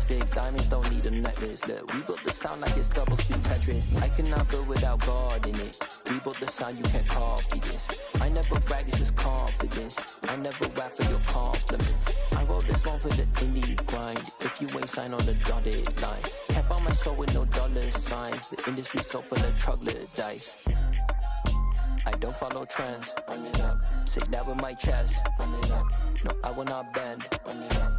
big diamonds don't need a necklace. Look, we built the sound like it's double speed Tetris. I cannot build without God in it. We built the sound, you can't copy this. I never brag, it's just confidence. I never rap for your compliments. I wrote this one for the indie grind. If you ain't signed on the dotted line, can't buy my soul with no dollar signs. The industry so full of troglodytes. I don't follow trends. Run it up. Say that with my chest. Run it up. No, I will not bend. Run it up.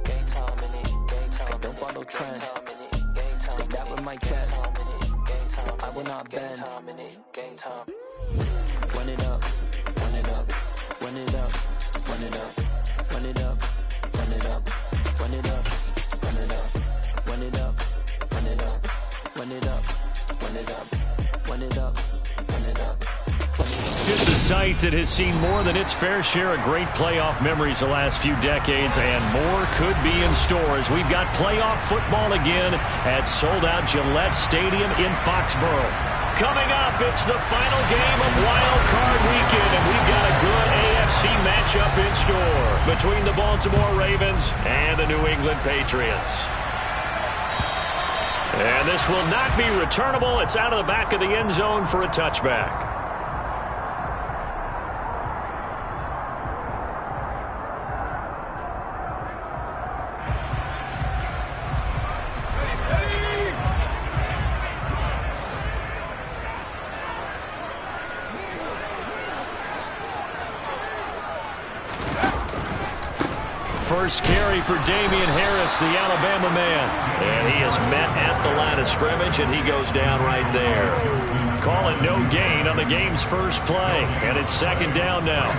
Gang time in it. Gang time. I don't follow trends. Say that with my chest. No, I will not bend. Gang time. Run it up. Run it up. Run it up. Run it up. Run it up. Run it up. Run it up. Run it up. Run it up. Run it up. Run it up. Run it up. Run it up. It's a site that has seen more than its fair share of great playoff memories the last few decades, and more could be in store as we've got playoff football again at sold-out Gillette Stadium in Foxborough. Coming up, it's the final game of Wild Card Weekend, and we've got a good AFC matchup in store between the Baltimore Ravens and the New England Patriots. And this will not be returnable. It's out of the back of the end zone for a touchback. First carry for Damian Harris, the Alabama man. And he is met at the line of scrimmage, and he goes down right there. Call it no gain on the game's first play. And it's second down now.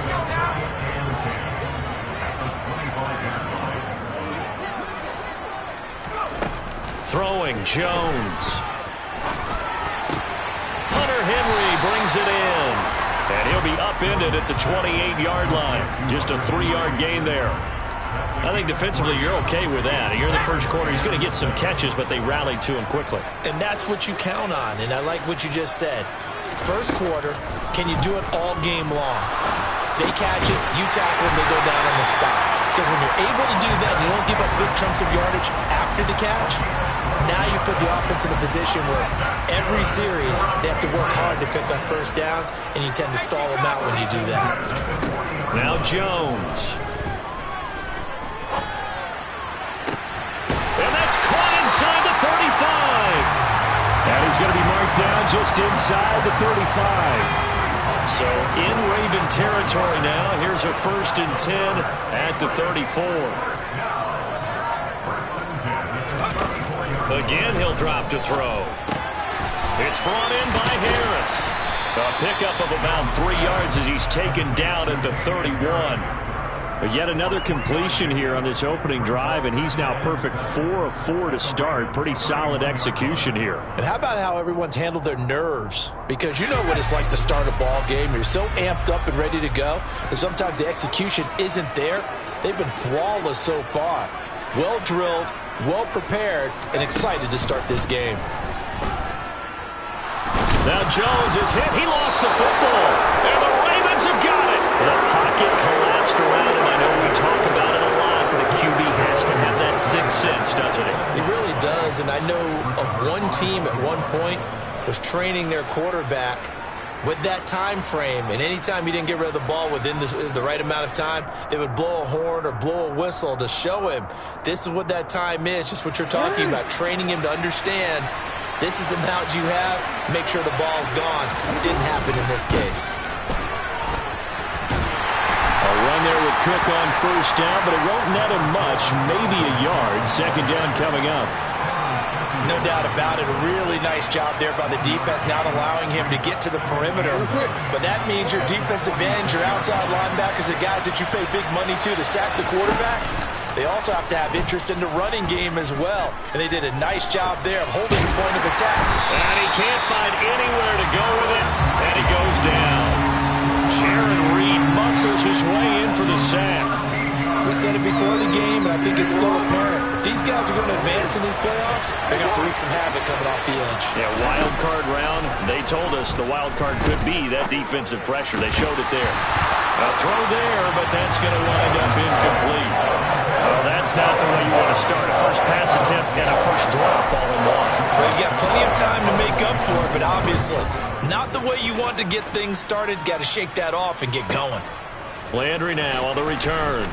Throwing Jones. Hunter Henry brings it in. And he'll be upended at the 28-yard line. Just a 3-yard gain there. I think defensively you're okay with that. You're in the first quarter. He's going to get some catches, but they rallied to him quickly. And that's what you count on, and I like what you just said. First quarter, can you do it all game long? They catch it, you tackle them, they go down on the spot. Because when you're able to do that, you don't give up big chunks of yardage after the catch, now you put the offense in a position where every series they have to work hard to pick up first downs, and you tend to stall them out when you do that. Now Jones. Inside the 35. And he's going to be marked down just inside the 35. So in Raven territory now. Here's a 1st and 10 at the 34. Again, he'll drop to throw. It's brought in by Harris. A pickup of about 3 yards as he's taken down at the 31. But yet another completion here on this opening drive, and he's now perfect 4 of 4 to start. Pretty solid execution here. And how about how everyone's handled their nerves? Because you know what it's like to start a ball game. You're so amped up and ready to go, and sometimes the execution isn't there. They've been flawless so far. Well drilled, well prepared, and excited to start this game. Now Jones is hit. He lost the football, and the Ravens have got it. The pocket collapsed around him. I know we talk about it a lot, but a QB has to have that sixth sense, doesn't it? It really does, and I know of one team at one point was training their quarterback with that time frame, and anytime he didn't get rid of the ball within the right amount of time, they would blow a horn or blow a whistle to show him this is what that time is, just what you're talking about, training him to understand this is the amount you have, make sure the ball's gone. Didn't happen in this case. A run there with Cook on first down, but it won't net him much, maybe a yard. Second down coming up. No doubt about it. A really nice job there by the defense, not allowing him to get to the perimeter. But that means your defensive ends, your outside linebackers, the guys that you pay big money to sack the quarterback, they also have to have interest in the running game as well. And they did a nice job there of holding the point of attack. And he can't find anywhere to go with it, and he goes down. Jaron Reed muscles his way in for the sack. We said it before the game, and I think it's still apparent. If these guys are going to advance in these playoffs, they're going to have to wreak some havoc coming off the edge. Yeah, wild card round. They told us the wild card could be that defensive pressure. They showed it there. A throw there, but that's going to wind up incomplete. Well, that's not the way you want to start. A first pass attempt and a first drop all in one. Well, you got plenty of time to make up for it, but obviously not the way you want to get things started. Got to shake that off and get going. Landry now on the return.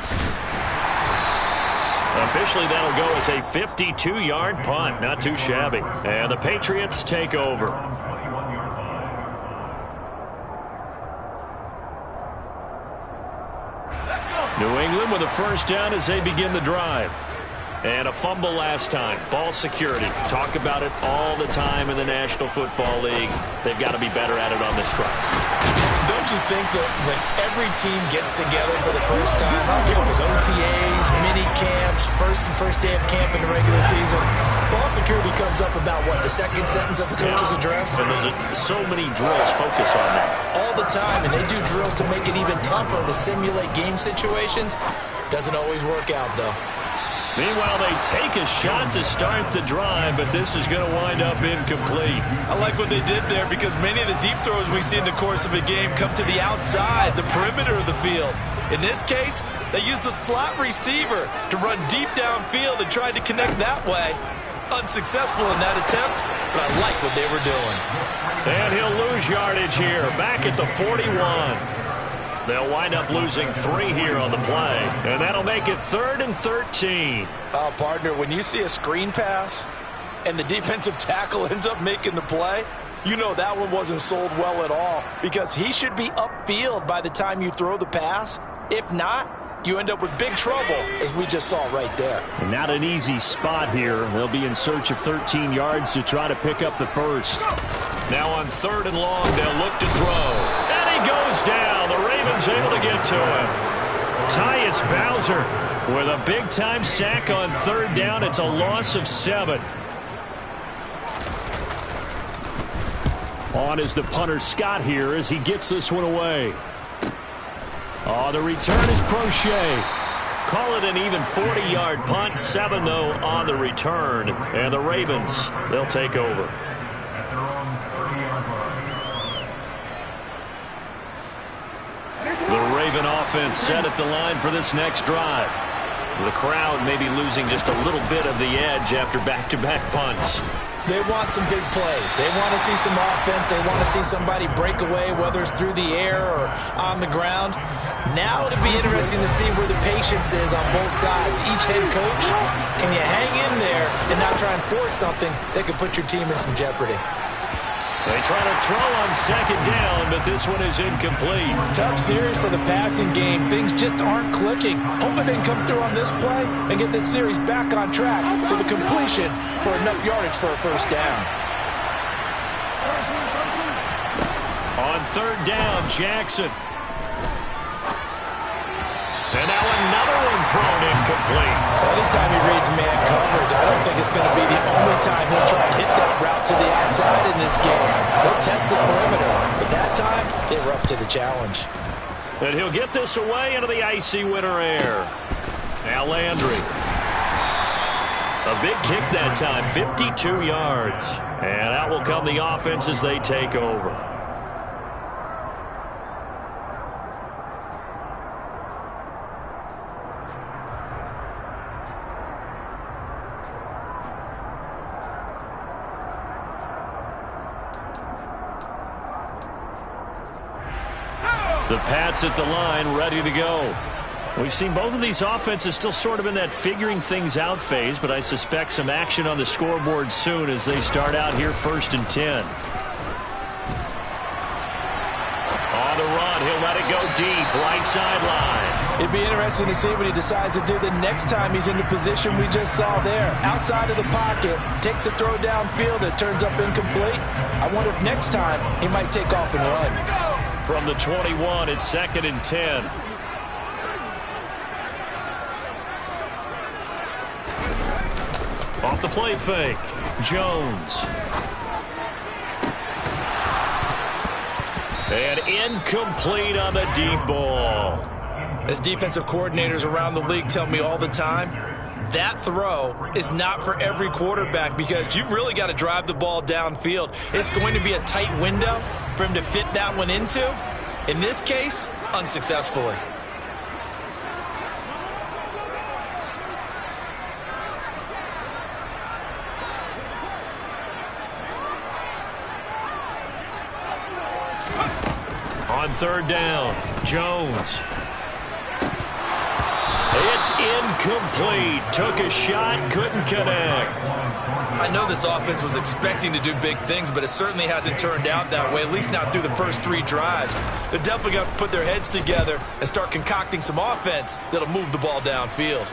Officially, that'll go as a 52-yard punt. Not too shabby. And the Patriots take over. New England with a first down as they begin the drive. And a fumble last time. Ball security. Talk about it all the time in the National Football League. They've got to be better at it on this drive. Don't you think that when every team gets together for the first time, I don't care if it's OTAs, mini camps, first day of camp in the regular season, ball security comes up about, what, the second sentence of the coach's address? And there's so many drills focus on that. All the time, and they do drills to make it even tougher to simulate game situations. Doesn't always work out, though. Meanwhile, they take a shot to start the drive, but this is going to wind up incomplete. I like what they did there because many of the deep throws we see in the course of a game come to the outside, the perimeter of the field. In this case, they used the slot receiver to run deep downfield and tried to connect that way. Unsuccessful in that attempt, but I like what they were doing. And he'll lose yardage here, back at the 41. They'll wind up losing 3 here on the play, and that'll make it 3rd and 13. Partner, when you see a screen pass and the defensive tackle ends up making the play, you know that one wasn't sold well at all because he should be upfield by the time you throw the pass. If not, you end up with big trouble, as we just saw right there. Not an easy spot here. They'll be in search of 13 yards to try to pick up the first. Now on 3rd and long, they'll look to throw. And he goes down. The Ravens able to get to him. Tyus Bowser with a big-time sack on 3rd down. It's a loss of 7. On is the punter Scott here as he gets this one away. Oh, the return is Prochet. Call it an even 40-yard punt. 7, though, on the return. And the Ravens, they'll take over. The Raven offense set at the line for this next drive. The crowd may be losing just a little bit of the edge after back-to-back punts. They want some big plays. They want to see some offense. They want to see somebody break away, whether it's through the air or on the ground. Now it'll be interesting to see where the patience is on both sides. Each head coach, can you hang in there and not try and force something that could put your team in some jeopardy? They try to throw on 2nd down, but this one is incomplete. Tough series for the passing game. Things just aren't clicking. Hoping they can come through on this play and get this series back on track with a completion for enough yardage for a first down. On 3rd down, Jackson. And now another one thrown incomplete. Anytime he reads man coverage, I don't think it's going to be the only time he'll try and hit that route to the outside in this game. He'll test the perimeter, but that time, they were up to the challenge. And he'll get this away into the icy winter air. Now Landry. A big kick that time, 52 yards. And out will come the offense as they take over. The Pats at the line, ready to go. We've seen both of these offenses still sort of in that figuring things out phase, but I suspect some action on the scoreboard soon as they start out here 1st and 10. On the run, he'll let it go deep, right sideline. It'd be interesting to see what he decides to do the next time he's in the position we just saw there. Outside of the pocket, takes a throw downfield, it turns up incomplete. I wonder if next time he might take off and run. From the 21, it's 2nd and 10. Off the play fake, Jones. And incomplete on the deep ball. As defensive coordinators around the league tell me all the time, that throw is not for every quarterback because you've really got to drive the ball downfield. It's going to be a tight window for him to fit that one into. In this case, unsuccessfully. on third down. Jones. It's incomplete. Took a shot, couldn't connect. I know this offense was expecting to do big things, but it certainly hasn't turned out that way, at least not through the first 3 drives. They're definitely going to put their heads together and start concocting some offense that'll move the ball downfield.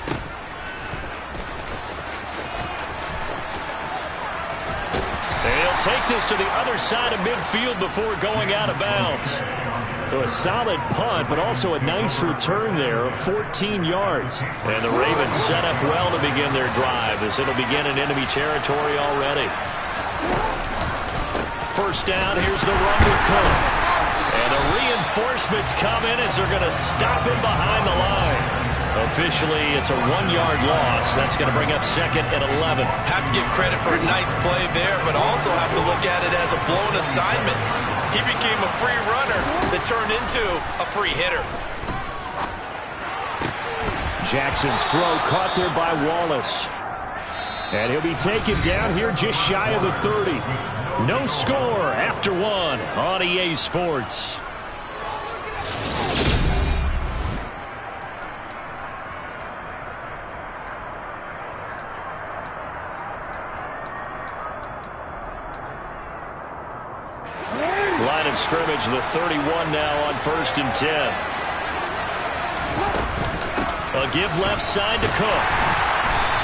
They'll take this to the other side of midfield before going out of bounds. So a solid punt, but also a nice return there of 14 yards. And the Ravens set up well to begin their drive as it'll begin in enemy territory already. First down, here's the run with Cook. And the reinforcements come in as they're going to stop him behind the line. Officially, it's a 1-yard loss. That's going to bring up second and 11. Have to give credit for a nice play there, but also have to look at it as a blown assignment. He became a free runner that turned into a free hitter. Jackson's throw caught there by Wallace. And he'll be taken down here just shy of the 30. No score after 1 on EA Sports. Line of scrimmage, the 31 now on 1st and 10. A give left side to Cook.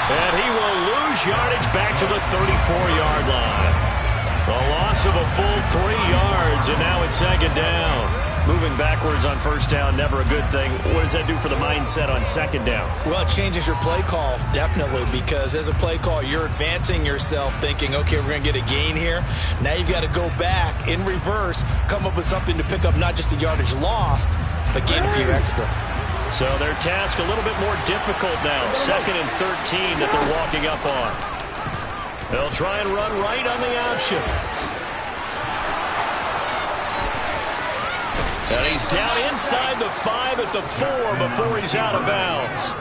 And he will lose yardage back to the 34-yard line. A loss of a full 3 yards, and now it's second down. Moving backwards on first down, never a good thing. What does that do for the mindset on second down? Well, it changes your play call, definitely, because as a play call, you're advancing yourself thinking, okay, we're going to get a gain here. Now you've got to go back in reverse, come up with something to pick up not just the yardage lost, but gain a few extra. So their task a little bit more difficult now. 2nd and 13 that they're walking up on. They'll try and run right on the option. And he's down inside the 5 at the 4 before he's out of bounds.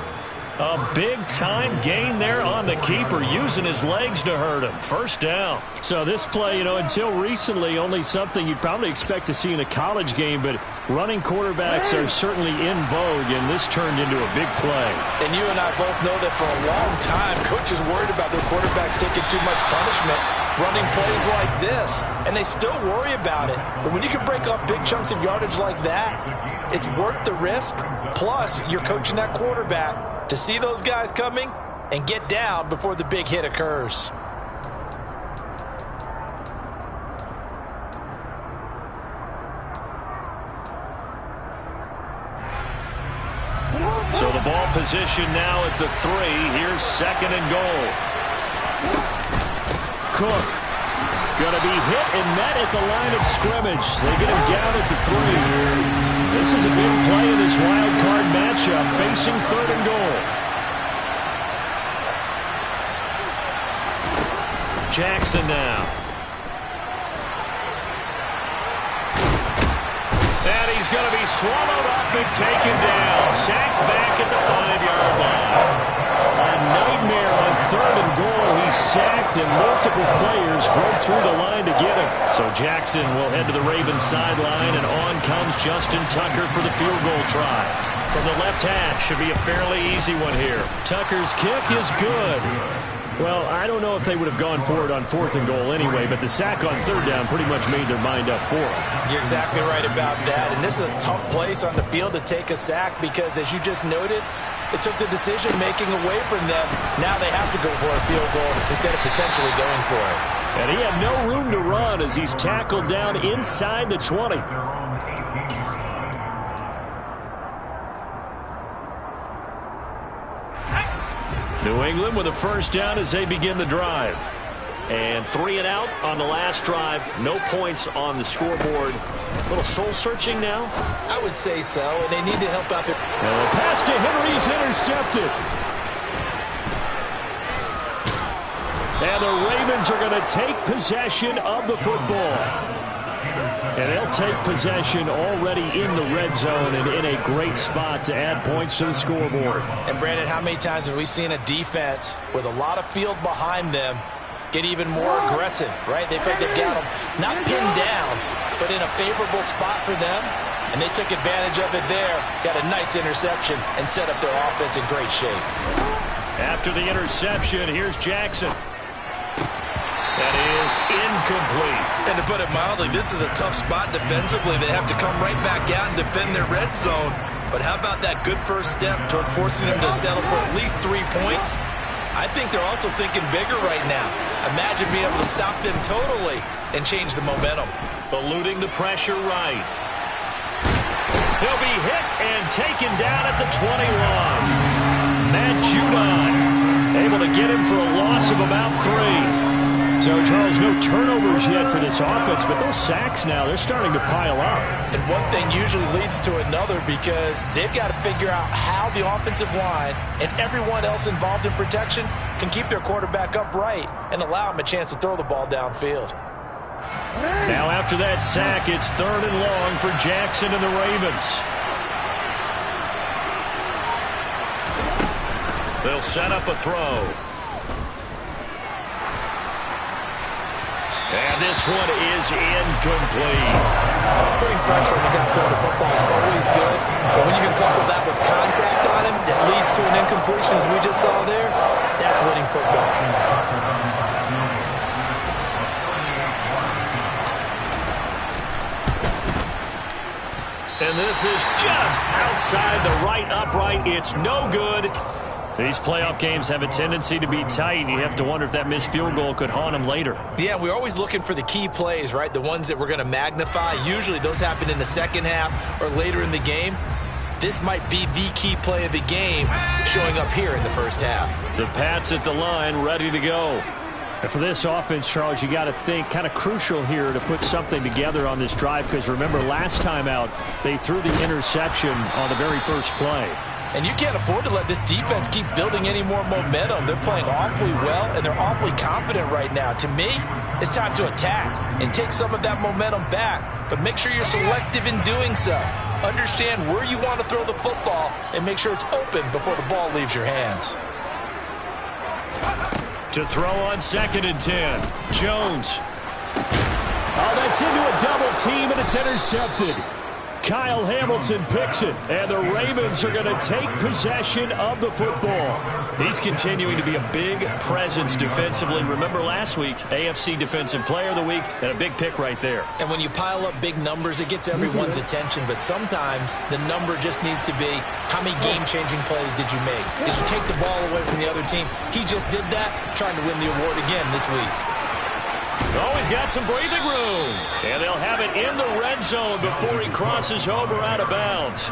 A big-time gain there on the keeper, using his legs to hurt him. First down. So this play, until recently, only something you'd probably expect to see in a college game, but running quarterbacks are certainly in vogue, and this turned into a big play. And you and I both know that for a long time, coaches worried about their quarterbacks taking too much punishment running plays like this, and they still worry about it. But when you can break off big chunks of yardage like that, it's worth the risk. Plus, you're coaching that quarterback to see those guys coming and get down before the big hit occurs. So the ball position now at the 3. Here's 2nd and goal. Cook going to be hit and met at the line of scrimmage. They get him down at the 3. This is a big play in this wild card matchup, facing 3rd and goal. Jackson now. And he's going to be swallowed up and taken down. Sacked back at the 5-yard line. A nightmare on 3rd and goal. He's sacked, and multiple players broke through the line to get him. So Jackson will head to the Ravens sideline, and on comes Justin Tucker for the field goal try. From the left hash, should be a fairly easy one here. Tucker's kick is good. Well, I don't know if they would have gone for it on 4th and goal anyway, but the sack on 3rd down pretty much made their mind up for it. You're exactly right about that, and this is a tough place on the field to take a sack because, as you just noted, it took the decision-making away from them. Now they have to go for a field goal instead of potentially going for it. And he had no room to run as he's tackled down inside the 20. New England with a first down as they begin the drive. And 3 and out on the last drive. No points on the scoreboard. A little soul-searching now? I would say so, and they need to help out their... And the pass to Henry is intercepted. And the Ravens are going to take possession of the football. And they'll take possession already in the red zone and in a great spot to add points to the scoreboard. And, Brandon, how many times have we seen a defense with a lot of field behind them get even more aggressive, right? They feel like they've got them not pinned down, but in a favorable spot for them. and they took advantage of it there. Got a nice interception and set up their offense in great shape. After the interception, here's Jackson. That is incomplete. And to put it mildly, this is a tough spot defensively. They have to come right back out and defend their red zone. But how about that good first step towards forcing them to settle for at least 3 points? I think they're also thinking bigger right now. Imagine being able to stop them totally and change the momentum. Eluding the pressure right. He'll be hit and taken down at the 21. Matt Judon able to get him for a loss of about 3. So, Charles, no turnovers yet for this offense, but those sacks now, they're starting to pile up. And one thing usually leads to another because they've got to figure out how the offensive line and everyone else involved in protection can keep their quarterback upright and allow him a chance to throw the ball downfield. Now, after that sack, it's 3rd and long for Jackson and the Ravens. They'll set up a throw. And this one is incomplete. Putting pressure on the guy throwing the football is always good, but when you can couple that with contact on him that leads to an incompletion, as we just saw there, that's winning football. And this is just outside the right upright. It's no good. These playoff games have a tendency to be tight. You have to wonder if that missed field goal could haunt them later. Yeah, we're always looking for the key plays, right? The ones that we're going to magnify. Usually those happen in the second half or later in the game. This might be the key play of the game showing up here in the first half. The Pats at the line, ready to go. And for this offense, Charles, you got to think kind of crucial here to put something together on this drive, because remember last time out, they threw the interception on the very first play. And you can't afford to let this defense keep building any more momentum. They're playing awfully well, and they're awfully confident right now. To me, it's time to attack and take some of that momentum back. But make sure you're selective in doing so. Understand where you want to throw the football and make sure it's open before the ball leaves your hands. To throw on 2nd and 10. Jones. Oh, that's into a double team, and it's intercepted. Kyle Hamilton picks it, and the Ravens are going to take possession of the football. He's continuing to be a big presence defensively. Remember last week, AFC Defensive Player of the Week, and a big pick right there. And when you pile up big numbers, it gets everyone's attention, but sometimes the number just needs to be, how many game-changing plays did you make? Did you take the ball away from the other team? He just did that, trying to win the award again this week. Oh, he's got some breathing room. And they'll have it in the red zone before he crosses over out of bounds.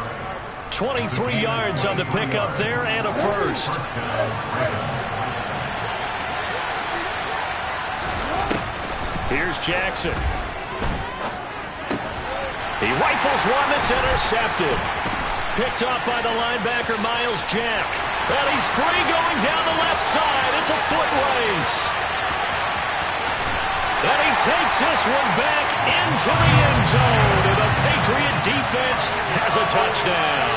23 yards on the pickup there and a first. Here's Jackson. He rifles one that's intercepted. Picked off by the linebacker, Miles Jack. And he's free going down the left side. It's a foot race. And he takes this one back into the end zone. And the Patriot defense has a touchdown.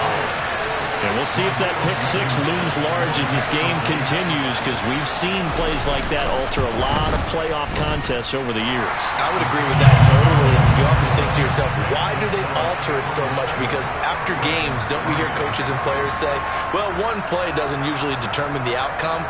And we'll see if that pick six looms large as this game continues, because we've seen plays like that alter a lot of playoff contests over the years. I would agree with that totally. And you often think to yourself, why do they alter it so much? Because after games, don't we hear coaches and players say, well, one play doesn't usually determine the outcome?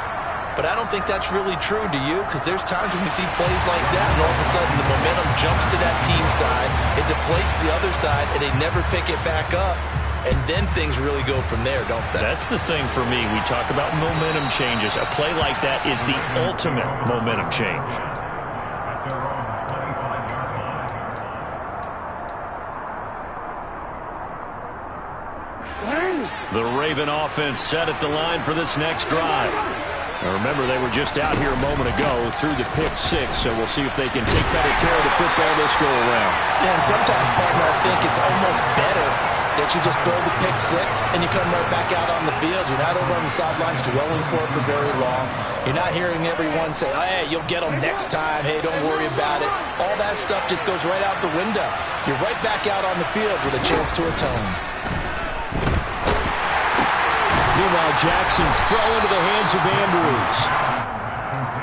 But I don't think that's really true, do you? Because there's times when we see plays like that, and all of a sudden the momentum jumps to that team side, it deflates the other side, and they never pick it back up. And then things really go from there, don't they? That's the thing for me. We talk about momentum changes. A play like that is the ultimate momentum change. The Raven offense set at the line for this next drive. Now remember, they were just out here a moment ago through the pick six, so we'll see if they can take better care of the football this go around. Yeah, and sometimes, partner, I think it's almost better that you just throw the pick six and you come right back out on the field. You're not over on the sidelines dwelling for it for very long. You're not hearing everyone say, hey, you'll get them next time. Hey, don't worry about it. All that stuff just goes right out the window. You're right back out on the field with a chance to atone. Meanwhile, Jackson's throw into the hands of Andrews.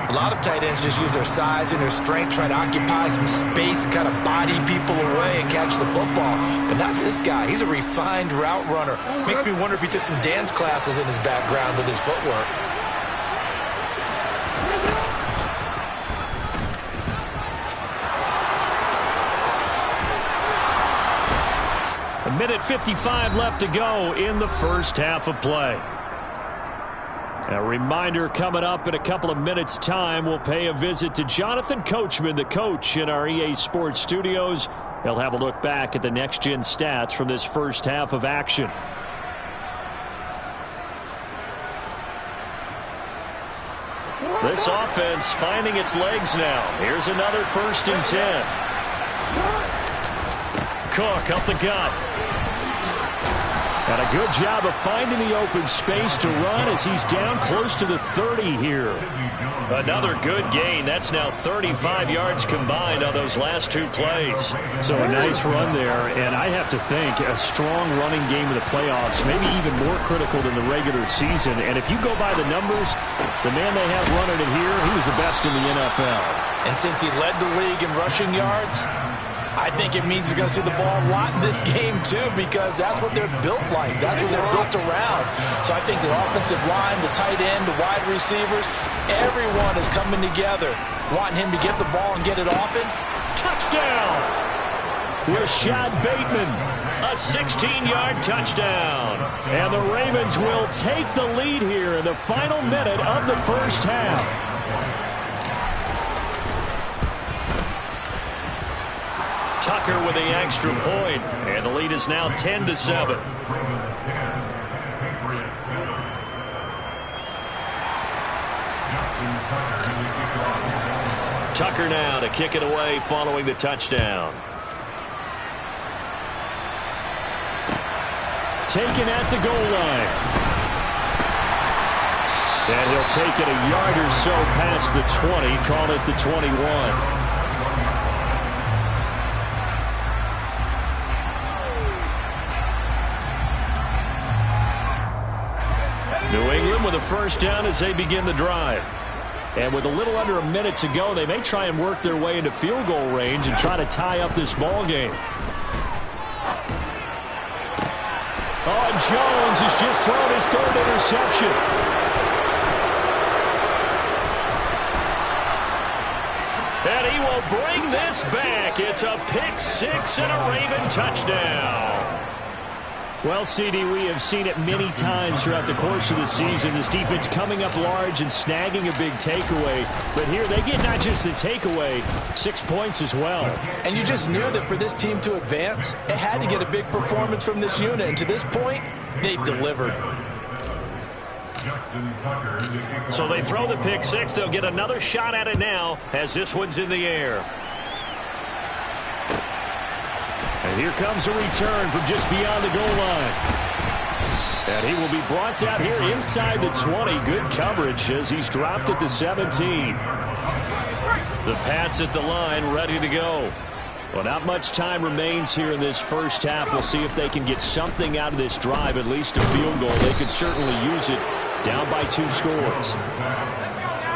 A lot of tight ends just use their size and their strength, try to occupy some space and kind of body people away and catch the football. But not this guy. He's a refined route runner. Makes me wonder if he took some dance classes in his background with his footwork. A minute 55 left to go in the first half of play. A reminder coming up in a couple of minutes' time. We'll pay a visit to Jonathan Coachman, the coach in our EA Sports studios. He'll have a look back at the next-gen stats from this first half of action. This offense finding its legs now. Here's another 1st and 10. Cook up the gut. And a good job of finding the open space to run as he's down close to the 30 here. Another good gain. That's now 35 yards combined on those last 2 plays. So a nice run there, and I have to think a strong running game in the playoffs, maybe even more critical than the regular season. And if you go by the numbers, the man they have running it here, he was the best in the NFL. And since he led the league in rushing yards, I think it means he's going to see the ball a lot in this game, too, because that's what they're built like. That's what they're built around. So I think the offensive line, the tight end, the wide receivers, everyone is coming together, wanting him to get the ball and get it often. Touchdown! Rashad Bateman, a 16-yard touchdown. And the Ravens will take the lead here in the final minute of the first half. Tucker with the extra point, and the lead is now 10-7. Tucker now to kick it away following the touchdown. Taken at the goal line. And he'll take it a yard or so past the 20, call it the 21. New England with a 1st down as they begin the drive. And with a little under a minute to go, they may try and work their way into field goal range and try to tie up this ball game. Oh, and Jones has just thrown his 3rd interception. And he will bring this back. It's a pick-6 and a Raven touchdown. Well, CD, we have seen it many times throughout the course of the season. This defense coming up large and snagging a big takeaway. But here they get not just the takeaway, 6 points as well. And you just knew that for this team to advance, it had to get a big performance from this unit. And to this point, they've delivered. So they throw the pick-6. They'll get another shot at it now as this one's in the air. And here comes a return from just beyond the goal line. And he will be brought out here inside the 20. Good coverage as he's dropped at the 17. The Pats at the line ready to go. Well, not much time remains here in this first half. We'll see if they can get something out of this drive, at least a field goal. They could certainly use it down by 2 scores.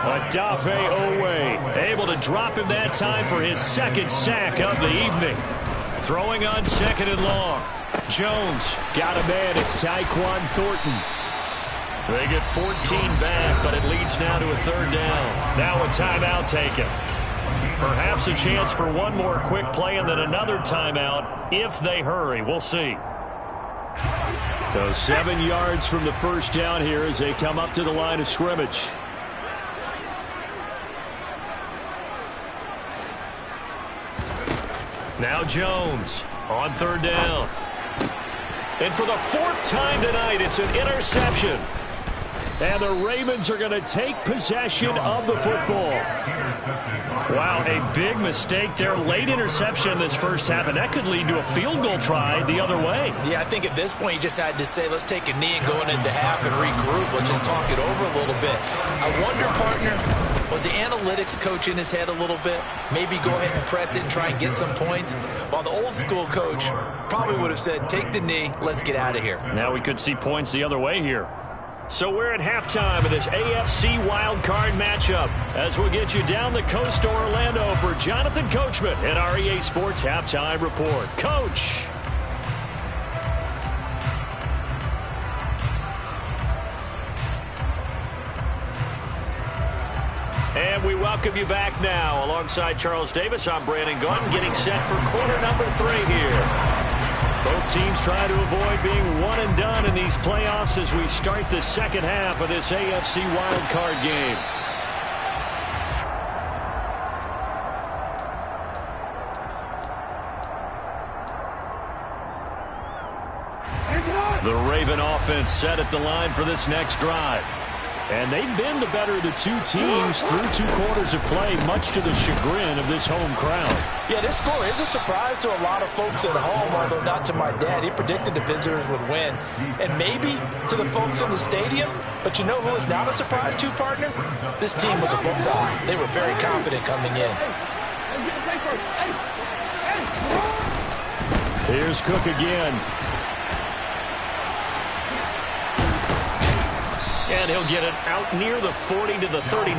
Odafe Owe able to drop him that time for his 2nd sack of the evening. Throwing on 2nd and long. Jones got a man. It's Tyquan Thornton. They get 14 back, but it leads now to a 3rd down. Now a timeout taken. Perhaps a chance for one more quick play and then another timeout if they hurry. We'll see. So 7 yards from the 1st down here as they come up to the line of scrimmage. Now Jones on 3rd down. And for the 4th time tonight, it's an interception. And the Ravens are going to take possession of the football. Wow, a big mistake there. Late interception in this first half, and that could lead to a field goal try the other way. Yeah, I think at this point you just had to say, let's take a knee and go into half and regroup. Let's just talk it over a little bit. I wonder, partner, was the analytics coach in his head a little bit? Maybe go ahead and press it and try and get some points? While the old school coach probably would have said, take the knee, let's get out of here. Now we could see points the other way here. So we're at halftime of this AFC wildcard matchup as we'll get you down the coast to Orlando for Jonathan Coachman at our EA Sports Halftime Report. Coach. And we welcome you back now. Alongside Charles Davis, I'm Brandon Gaudin, getting set for quarter number 3 here. Both teams try to avoid being one and done in these playoffs as we start the second half of this AFC wildcard game. The Raven offense set at the line for this next drive. And they've been the better of the two teams through 2 quarters of play, much to the chagrin of this home crowd. Yeah, this score is a surprise to a lot of folks at home, although not to my dad. He predicted the visitors would win. And maybe to the folks in the stadium. But you know who is not a surprise to, partner? This team with the football. They were very confident coming in. Here's Cook again. And he'll get it out near the 40 to the 39.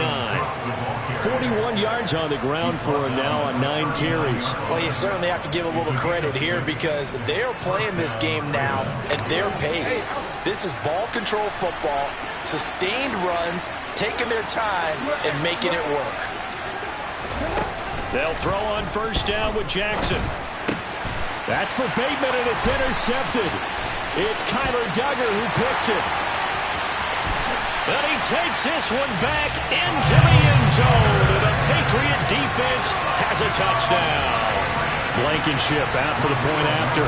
41 yards on the ground for him now on 9 carries. Well, you certainly have to give a little credit here because they're playing this game now at their pace. This is ball control football, sustained runs, taking their time and making it work. They'll throw on first down with Jackson. That's for Bateman, and it's intercepted. It's Kyler Duggar who picks it. And he takes this one back into the end zone. And the Patriot defense has a touchdown. Blankenship out for the point after.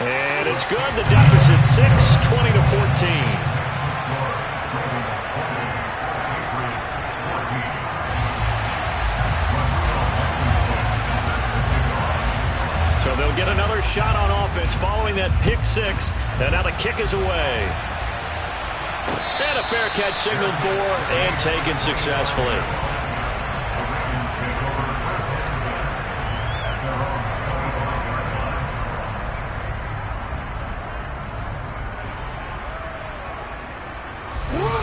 And it's good. The deficit 6, 20 to 14. So they'll get another shot on offense following that pick 6. And now the kick is away. And a fair catch signaled for and taken successfully.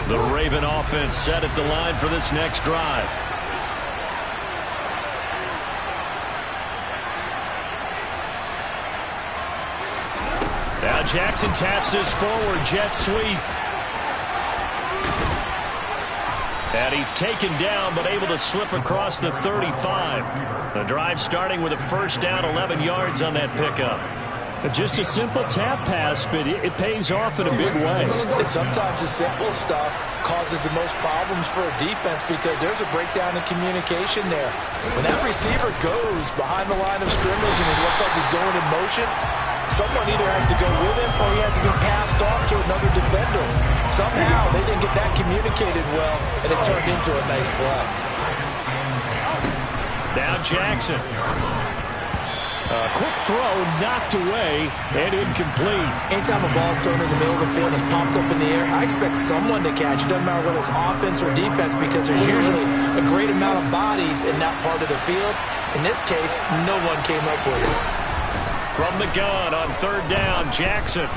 The Raven offense set at the line for this next drive. Now Jackson taps this forward, jet sweep. And he's taken down, but able to slip across the 35. The drive starting with a first down, 11 yards on that pickup. Just a simple tap pass, but it pays off in a big way. And sometimes the simple stuff causes the most problems for a defense because there's a breakdown in communication there. When that receiver goes behind the line of scrimmage and it looks like he's going in motion, someone either has to go with him or he has to be passed off to another defender. Somehow they didn't get that communicated well, and it turned into a nice play. Now Jackson. A quick throw, knocked away, and incomplete. Anytime a ball's thrown in the middle of the field and it's popped up in the air, I expect someone to catch it. Doesn't matter whether it's offense or defense because there's usually a great amount of bodies in that part of the field. In this case, no one came up with it. From the gun on third down, Jackson.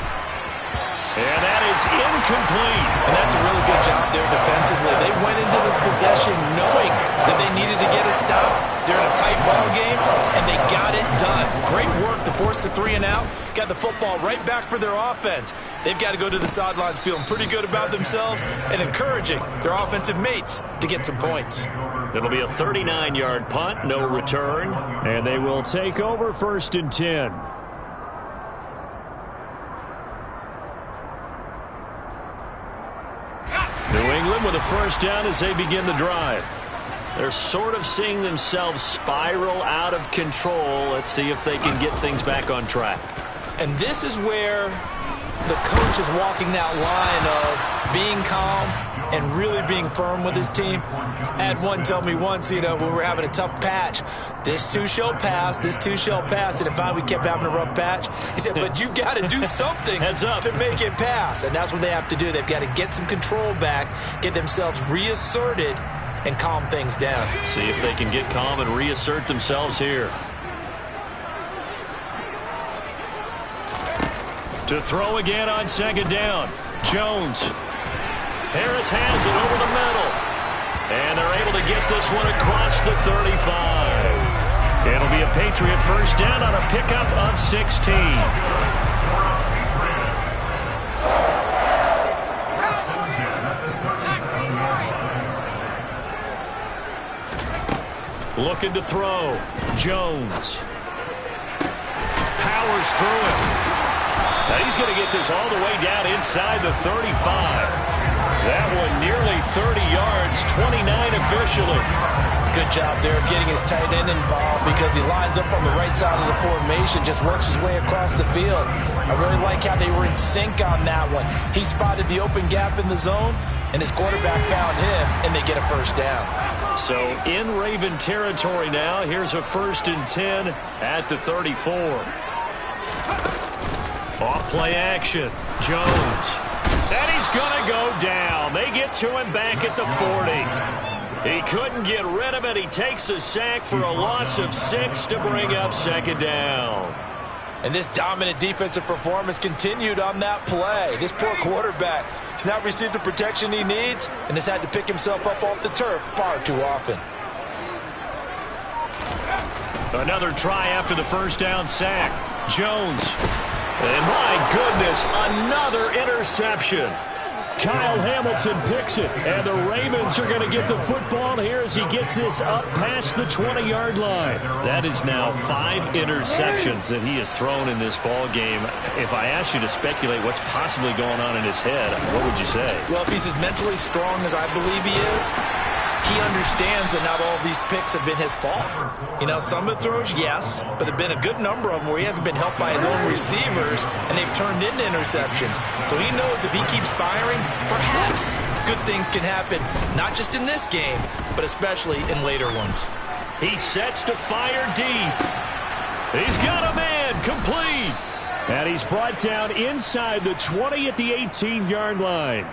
And that is incomplete. And that's a really good job there defensively. They went into this possession knowing that they needed to get a stop. They're in a tight ball game, and they got it done. Great work to force the 3 and out. Got the football right back for their offense. They've got to go to the sidelines feeling pretty good about themselves and encouraging their offensive mates to get some points. It'll be a 39-yard punt, no return. And they will take over first and 10. New England with a first down as they begin the drive. They're sort of seeing themselves spiral out of control. Let's see if they can get things back on track. And this is where the coach is walking that line of being calm and really being firm with his team. I had one tell me once, when we were having a tough patch, this too shall pass, this too shall pass. And finally we kept having a rough patch. He said, but you've got to do something to make it pass. And that's what they have to do. They've got to get some control back, get themselves reasserted, and calm things down. See if they can get calm and reassert themselves here. To throw again on second down. Jones. Harris has it over the middle. And they're able to get this one across the 35. It'll be a Patriot first down on a pickup of 16. Looking to throw. Jones. Powers through it. Now he's going to get this all the way down inside the 35. That one nearly 30 yards, 29 officially. Good job there of getting his tight end involved because he lines up on the right side of the formation, just works his way across the field. I really like how they were in sync on that one. He spotted the open gap in the zone, and his quarterback found him, and they get a first down. So in Raven territory now, here's a 1st and 10 at the 34. Off play action. Jones. And he's going to go down. They get to him back at the 40. He couldn't get rid of it. He takes a sack for a loss of 6 to bring up second down. And this dominant defensive performance continued on that play. This poor quarterback has not received the protection he needs and has had to pick himself up off the turf far too often. Another try after the first down sack. Jones. And my goodness, another interception. Kyle Hamilton picks it, and the Ravens are going to get the football here as he gets this up past the 20-yard line. That is now 5 interceptions that he has thrown in this ball game. If I asked you to speculate what's possibly going on in his head, what would you say? Well, if he's as mentally strong as I believe he is, he understands that not all of these picks have been his fault. You know, some of the throws, yes, but there have been a good number of them where he hasn't been helped by his own receivers, and they've turned into interceptions. So he knows if he keeps firing, perhaps good things can happen, not just in this game, but especially in later ones. He sets to fire deep. He's got a man, complete. And he's brought down inside the 20 at the 18-yard line.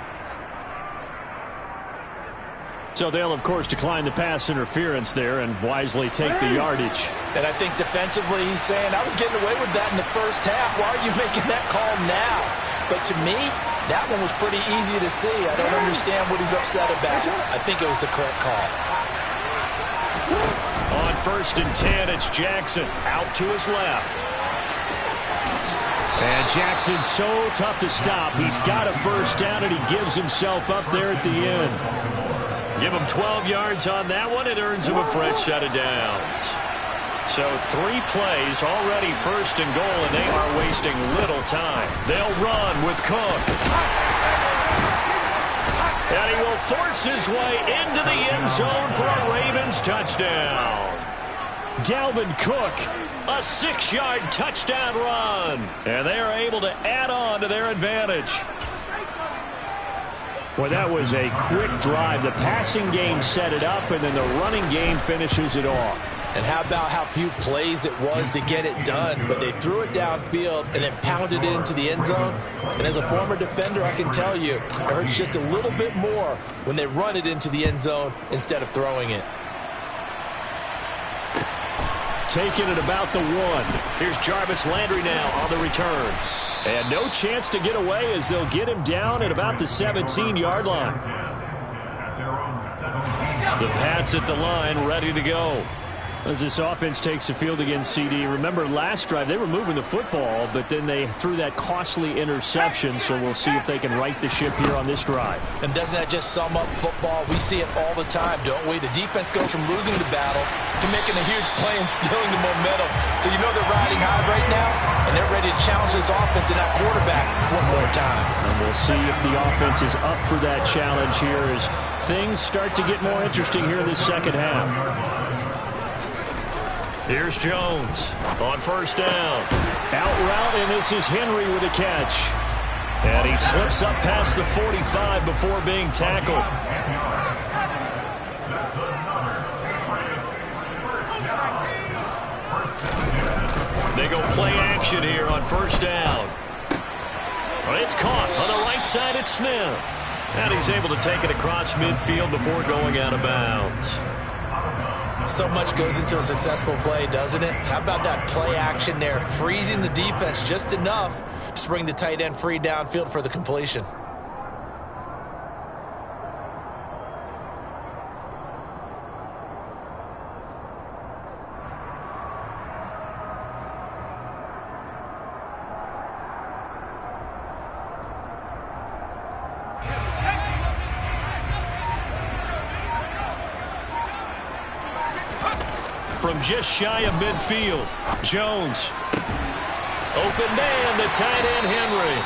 So they'll, of course, decline the pass interference there and wisely take the yardage. And I think defensively he's saying, I was getting away with that in the first half. Why are you making that call now? But to me, that one was pretty easy to see. I don't understand what he's upset about. I think it was the correct call. On 1st and 10, it's Jackson out to his left. And Jackson's so tough to stop. He's got a first down, and he gives himself up there at the end. Give him 12 yards on that one. It earns him a fresh set of downs. So 3 plays already 1st and goal, and they are wasting little time. They'll run with Cook. And he will force his way into the end zone for a Ravens touchdown. Dalvin Cook. A 6-yard touchdown run. And they are able to add on to their advantage. Well, that was a quick drive. The passing game set it up, and then the running game finishes it off. And how about how few plays it was to get it done, but they threw it downfield and then pounded it into the end zone. And as a former defender, I can tell you, it hurts just a little bit more when they run it into the end zone instead of throwing it. Taking it about the 1. Here's Jarvis Landry now on the return. And no chance to get away as they'll get him down at about the 17-yard line. The Pats at the line, ready to go. As this offense takes the field against CD, remember last drive they were moving the football, but then they threw that costly interception, so we'll see if they can right the ship here on this drive. And doesn't that just sum up football? We see it all the time, don't we? The defense goes from losing the battle to making a huge play and stealing the momentum. So you know they're riding high right now, and they're ready to challenge this offense and that quarterback one more time. And we'll see if the offense is up for that challenge here as things start to get more interesting here in the second half. Here's Jones on 1st down. Out route, and this is Henry with a catch. And he slips up past the 45 before being tackled. They go play action here on 1st down. It's caught on the right side at Smith. And he's able to take it across midfield before going out of bounds. So much goes into a successful play, doesn't it? How about that play action there, freezing the defense just enough Just bring the tight end free downfield for the completion. From just shy of midfield, Jones. Open man, the tight end Henry.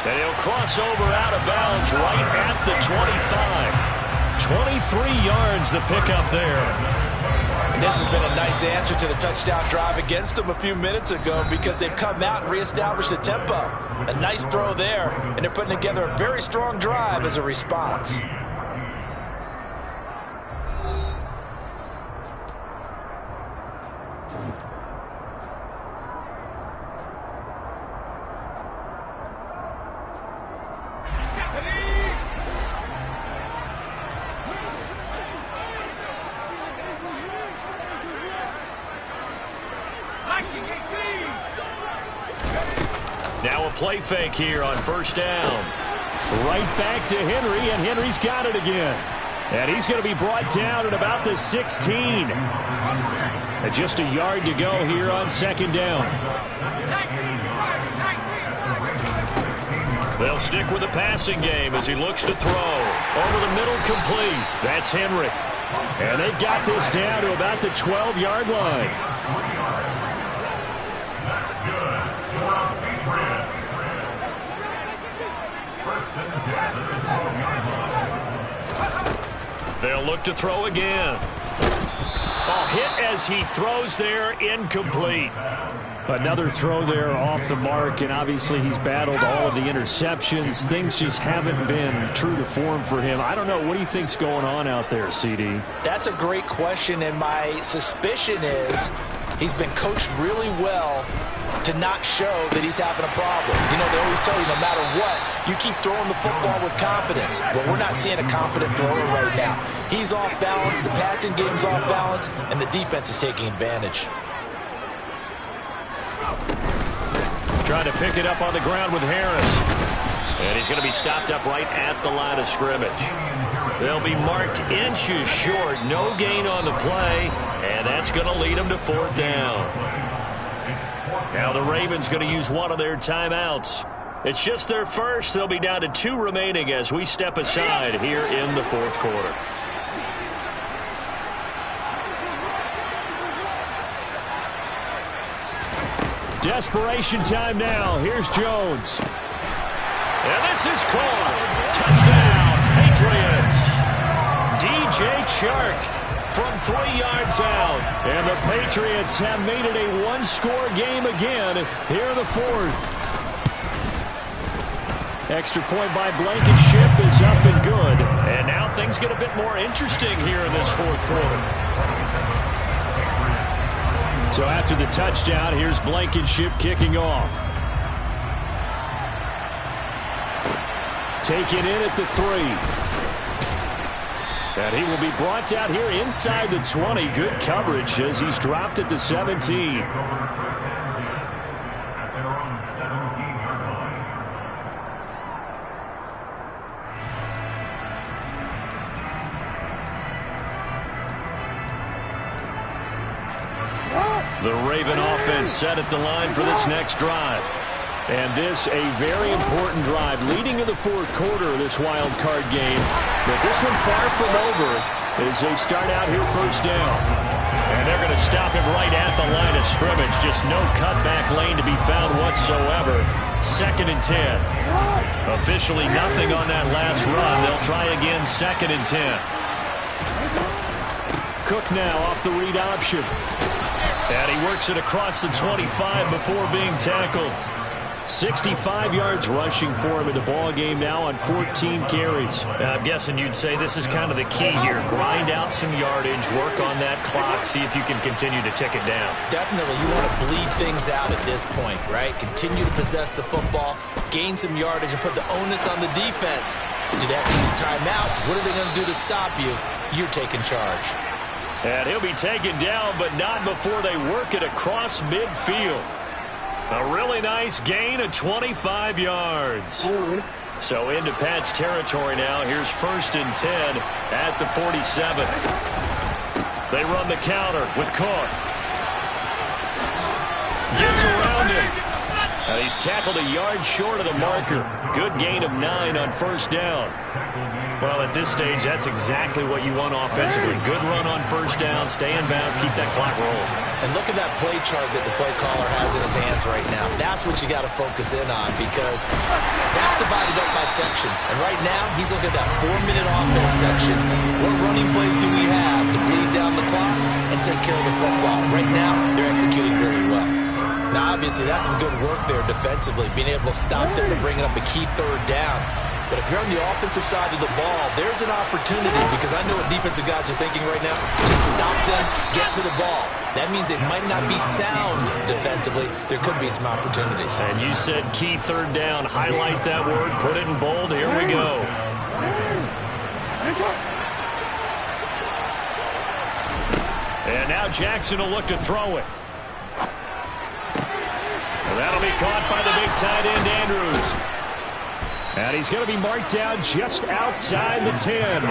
And he'll cross over out of bounds right at the 25. 23 yards the pickup there. And this has been a nice answer to the touchdown drive against them a few minutes ago because they've come out and reestablished the tempo. A nice throw there, and they're putting together a very strong drive as a response. Now a play fake here on first down. Right back to Henry, and Henry's got it again. And he's going to be brought down at about the 16. And just a yard to go here on second down. They'll stick with the passing game as he looks to throw. Over the middle, complete. That's Henry. And they've got this down to about the 12-yard line. They'll look to throw again. Oh, hit as he throws there, incomplete. Another throw there off the mark, and obviously he's battled all of the interceptions. Things just haven't been true to form for him. I don't know. What do you think's going on out there, CD? That's a great question, and my suspicion is he's been coached really well to not show that he's having a problem. You know, they always tell you no matter what, you keep throwing the football with confidence. Well, we're not seeing a confident thrower right now. He's off balance, the passing game's off balance, and the defense is taking advantage. Trying to pick it up on the ground with Harris. And he's going to be stopped up right at the line of scrimmage. They'll be marked inches short. No gain on the play. And that's going to lead them to fourth down. Now the Ravens going to use one of their timeouts. It's just their first. They'll be down to 2 remaining as we step aside here in the fourth quarter. Desperation time now. Here's Jones. And this is caught. Touchdown, Patriots. DJ Chark from 3 yards out. And the Patriots have made it a one-score game again here in the fourth. Extra point by Blankenship is up and good. And now things get a bit more interesting here in this fourth quarter. So after the touchdown, here's Blankenship kicking off. Taken in at the 3. And he will be brought out here inside the 20. Good coverage as he's dropped at the 17. The Raven offense set at the line for this next drive. And this a very important drive leading to the fourth quarter of this wild card game. But this one far from over as they start out here first down. And they're going to stop him right at the line of scrimmage. Just no cutback lane to be found whatsoever. 2nd and 10. Officially nothing on that last run. They'll try again 2nd and 10. Cook now off the read option. And he works it across the 25 before being tackled. 65 yards rushing for him in the ball game now on 14 carries. I'm guessing you'd say this is kind of the key here. Grind out some yardage, work on that clock, see if you can continue to tick it down. Definitely, you want to bleed things out at this point, right? Continue to possess the football, gain some yardage, and put the onus on the defense. Do they have to use timeouts? What are they going to do to stop you? You're taking charge. And he'll be taken down, but not before they work it across midfield. A really nice gain of 25 yards. So into Pat's territory now. Here's 1st and 10 at the 47. They run the counter with Cook. Gets around him. And he's tackled a yard short of the marker. Good gain of 9 on 1st down. Well, at this stage, that's exactly what you want offensively. Good run on 1st down, stay in bounds, keep that clock rolling. And look at that play chart that the play caller has in his hands right now. That's what you got to focus in on, because that's divided up by sections. And right now, he's looking at that 4-minute offense section. What running plays do we have to bleed down the clock and take care of the football? Right now, they're executing really well. Now, obviously, that's some good work there defensively, being able to stop them and bring up a key 3rd down. But if you're on the offensive side of the ball, there's an opportunity, because I know what defensive guys are thinking right now. Just stop them, get to the ball. That means they might not be sound defensively. There could be some opportunities. And you said key 3rd down. Highlight that word, put it in bold. Here we go. And now Jackson will look to throw it. And that'll be caught by the big tight end, Andrews. And he's going to be marked down just outside the 10.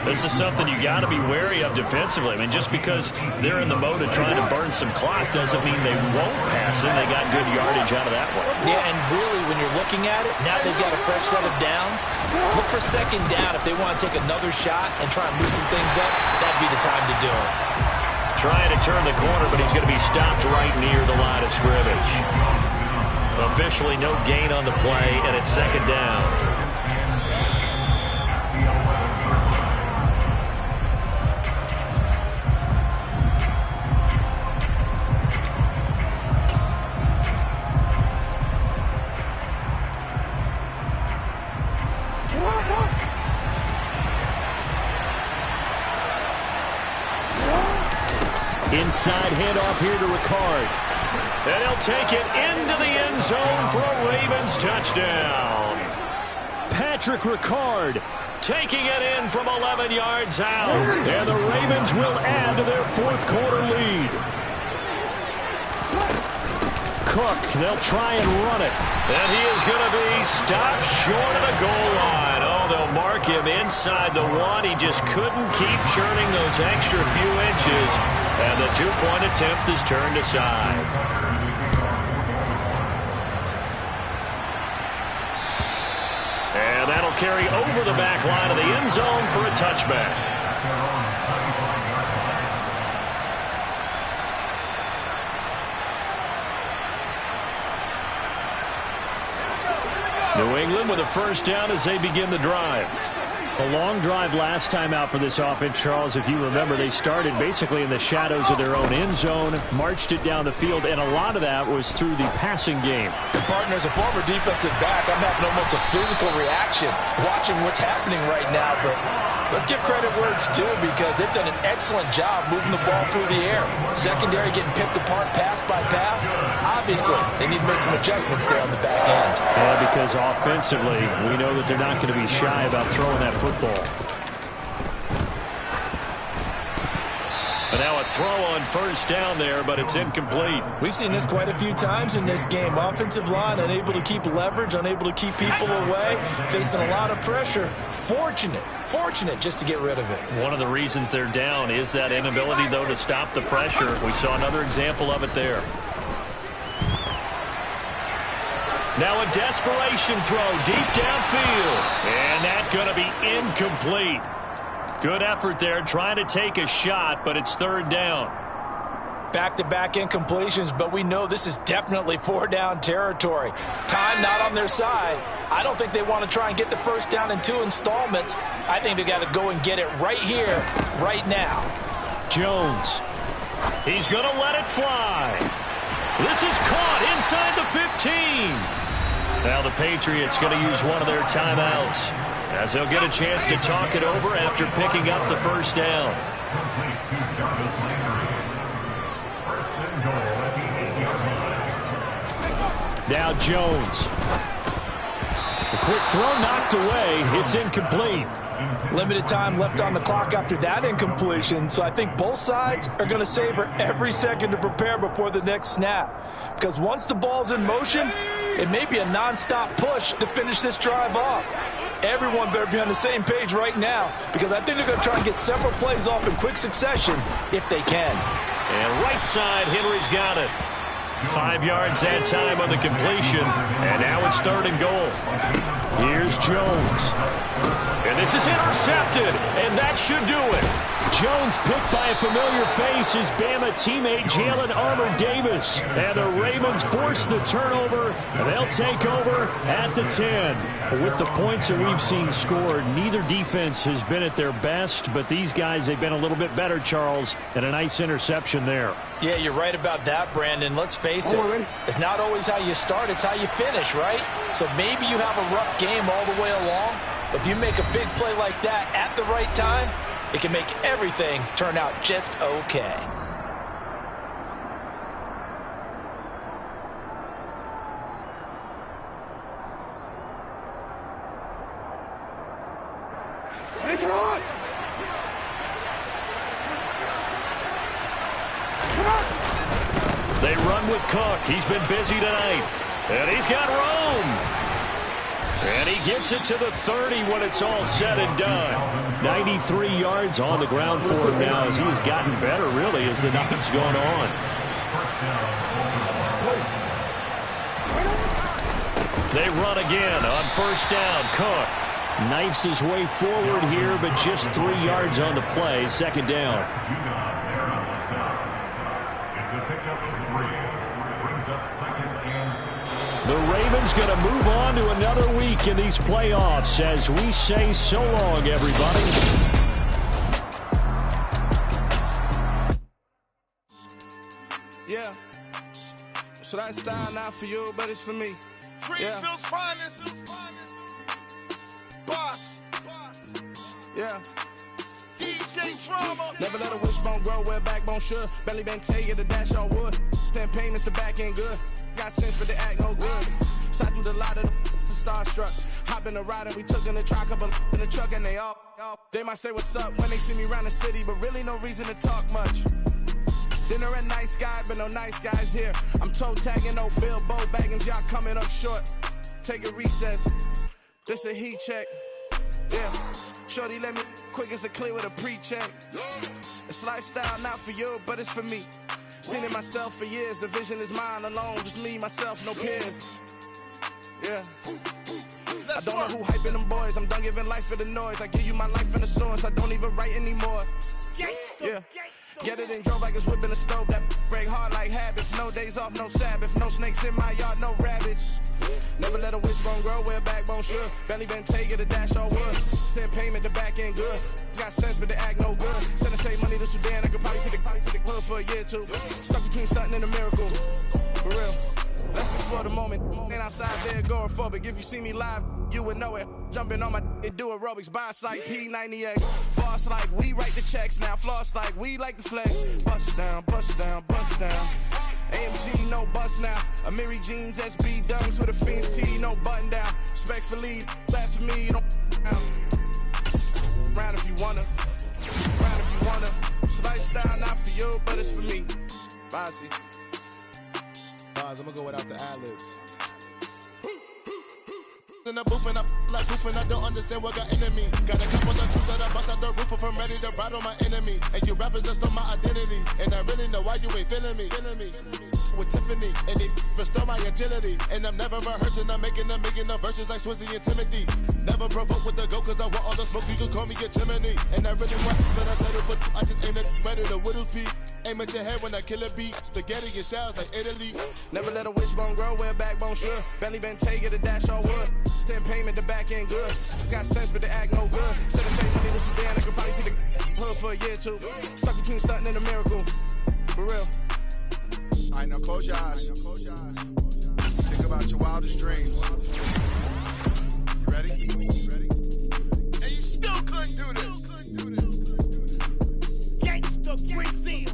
This is something you got to be wary of defensively. I mean, just because they're in the mode of trying to burn some clock doesn't mean they won't pass it. They got good yardage out of that one. Yeah, and really, when you're looking at it, now they've got a fresh set of downs. Look for 2nd down. If they want to take another shot and try and loosen things up, that'd be the time to do it. Trying to turn the corner, but he's going to be stopped right near the line of scrimmage. Officially no gain on the play, and it's 2nd down. Inside handoff here to Ricard. And he'll take it into the end zone for a Ravens touchdown. Patrick Ricard taking it in from 11 yards out. And the Ravens will add to their 4th quarter lead. Cook, they'll try and run it. And he is going to be stopped short of the goal line. Oh, they'll mark him inside the 1. He just couldn't keep churning those extra few inches. And the 2-point attempt is turned aside. And that'll carry over the back line of the end zone for a touchback. New England with a 1st down as they begin the drive. A long drive last time out for this offense, Charles. If you remember, they started basically in the shadows of their own end zone, marched it down the field, and a lot of that was through the passing game. And partner, as a former defensive back, I'm having almost a physical reaction watching what's happening right now. But let's give credit where it's due, because they've done an excellent job moving the ball through the air. Secondary getting picked apart pass by pass. Obviously, they need to make some adjustments there on the back end. Yeah, because offensively, we know that they're not going to be shy about throwing that football. But now a throw on 1st down there, but it's incomplete. We've seen this quite a few times in this game. Offensive line unable to keep leverage, unable to keep people away, facing a lot of pressure. Fortunate just to get rid of it. One of the reasons they're down is that inability, though, to stop the pressure. We saw another example of it there. Now a desperation throw deep downfield. And that's going to be incomplete. Good effort there trying to take a shot, but it's 3rd down. Back-to-back incompletions, but we know this is definitely 4-down territory. Time not on their side. I don't think they want to try and get the 1st down in 2 installments. I think they got to go and get it right here, right now. Jones. He's going to let it fly. This is caught inside the 15. Now the Patriots going to use one of their timeouts, as they'll get a chance to talk it over after picking up the 1st down. Now Jones. The quick throw knocked away. It's incomplete. Limited time left on the clock after that incompletion, so I think both sides are going to savor every second to prepare before the next snap. Because once the ball's in motion, it may be a nonstop push to finish this drive off. Everyone better be on the same page right now, because I think they're going to try and get several plays off in quick succession if they can. And right side, Henry's got it. 5 yards that time on the completion, and now it's 3rd and goal. Here's Jones. And this is intercepted, and that should do it. Jones picked by a familiar face, his Bama teammate Jalen Armour Davis. And the Ravens force the turnover, and they'll take over at the 10. With the points that we've seen scored, neither defense has been at their best, but these guys, they've been a little bit better, Charles, and a nice interception there. Yeah, you're right about that, Brandon. Let's face it, it's not always how you start, it's how you finish, right? So maybe you have a rough game all the way along, but if you make a big play like that at the right time, it can make everything turn out just okay. They run with Cook. He's been busy tonight. And he's got Rome. And he gets it to the 30 when it's all said and done. 93 yards on the ground for him now as he has gotten better, really, as the night's gone on. They run again on 1st down. Cook knifes his way forward here, but just 3 yards on the play. 2nd down. The Ravens going to move on to another week in these playoffs as we say so long, everybody. Yeah. So that style not for you, but it's for me. Greenfield's finest. Boss. Yeah. DJ Drama. Never let a wishbone grow where a backbone should. Belly been take it, the dash all wood. 10 payments, the back end good. Got sense, but they act no good. Shot through the lot of the starstruck. Hop in the ride and we took in the truck, up in the truck, and they all. They might say what's up when they see me around the city, but really no reason to talk much. Dinner a nice guy, but no nice guys here. I'm toe tagging, no Bilbo bagging, y'all coming up short. Take a recess. This a heat check. Yeah. Shorty let me quick as a clear with a pre-check. It's lifestyle not for you, but it's for me. Seen it myself for years. The vision is mine alone. Just me, myself, no peers. Yeah. I don't know who hyping them boys. I'm done giving life for the noise. I give you my life in the source. I don't even write anymore. Yeah. Get it and drove like it's whipping a stove. That break hard like habits. No days off, no Sabbath. No snakes in my yard, no rabbits. Never let a wishbone grow where a backbone should. Belly been take it, a dash all wood. 10 payment, the back end good. Got sense, but they act no good. Send and save money to Sudan. I could probably take the hood for a year or two. Stuck between stunting and a miracle. For real. Let's explore the moment. Ain't outside there agoraphobic. If you see me live, you would know it. Jumping on my and do aerobics. Boss like P90X. Boss like we write the checks now. Floss like we like the flex. Bust down, bust down, bust down. AMG, no bust now. Amiri jeans, SB dunks with a Fiends T, no button down. Respectfully, that's for me, you don't round if you wanna. Round if you wanna. It's lifestyle not for you, but it's for me. Bossy. I'm gonna go without the ad-libs. In the booth and I like proof and I don't understand what got into me. Got a couple of truths that I bust out the roof if I'm ready to ride on my enemy. And you rappers just on my identity. And I really know why you ain't feeling me. With Tiffany and they restore my agility. And I'm never rehearsing, I'm making the verses like Swizzy and Timothy. Never provoke with the go cause I want all the smoke, you can call me a chimney. And I really want, but I settle for, I just aim at better the Whittles Peak. Aim at your head when I kill a beat. Spaghetti and shells like Italy. Never let a wishbone grow where a backbone should. Belly been take it, a dash all wood. 10 payment, the back end good. Got sense, but they act no good. Said the same money to Sudan, I could probably take the hood for a year or two. Stuck between stunting and a miracle. For real. Alright, now close your eyes. Think about your wildest dreams. You ready? And you still couldn't do this. Gangsta Brazil.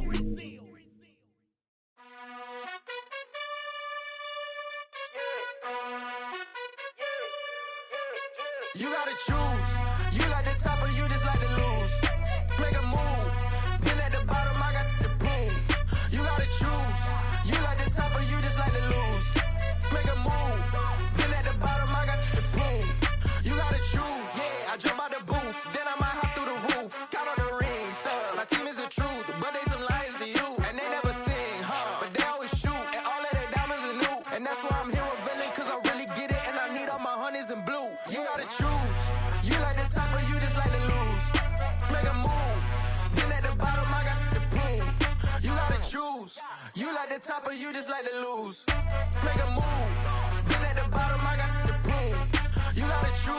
You gotta choose. You like the type of lose. You like the top or you just like to lose. Make a move. Been at the bottom, I got the prove. You gotta choose.